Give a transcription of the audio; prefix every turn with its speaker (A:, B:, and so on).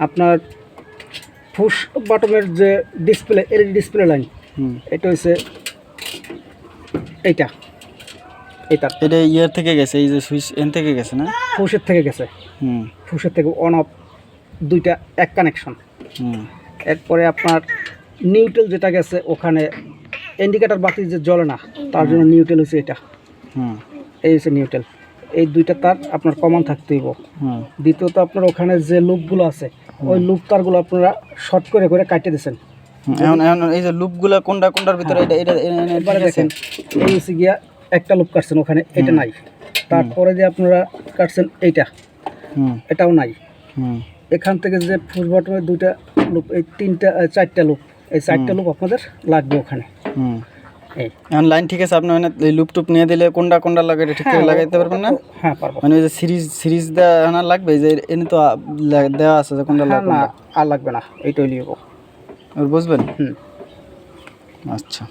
A: আপনার পুশ বাটনের যে ডিসপ্লে এলইডি ডিসপ্লে লাইন এটা হচ্ছে এটা
B: ইয়ার থেকে গেছে, এই যে সুইচ এন থেকে গেছে না,
A: পুশের থেকে গেছে। পুশের থেকে অন অফ দুইটা এক কানেকশন। এরপরে আপনার নিউট্রাল যেটা গেছে, ওখানে ইন্ডিকেটর বাতি যে জ্বলে না, তার জন্য নিউট্রাল হচ্ছে এটা। এই হচ্ছে নিউট্রাল। এই দুইটা তার আপনার কমন থাকতে হইব। দ্বিতীয়ত আপনার ওখানে যে লুপগুলো আছে, ওই লুপ তারগুলো আপনারা শর্ট করে করে কাটিয়ে দিয়েছেন।
B: এখন এই যে লুপগুলো কোনটার ভিতরে,
A: এবারে দেখেন এই হচ্ছে গিয়া একটা লুপ কাটছেন, ওখানে এটা নাই। তারপরে যে আপনারা কাটছেন এটাও নাই। এখান থেকে যে পুশ বাটনের দুইটা লুপ, এই চারটা লুপ, এই চারটা লুপ আপনাদের লাগবে ওখানে।
B: এখন লাইন ঠিক আছে, আপনি মানে লুপ টুপ নিয়ে দিলে কোনটা লাগে ঠিক করে লাগাইতে পারবেন না?
A: হ্যাঁ পারবো।
B: মানে ওই যে সিরিজ দেওয়া লাগবে, যে এনে তো দেওয়া আছে যে কোনটা লাগবে
A: না, আর লাগবে না, এইটাই নিব।
B: বুঝবেন? আচ্ছা।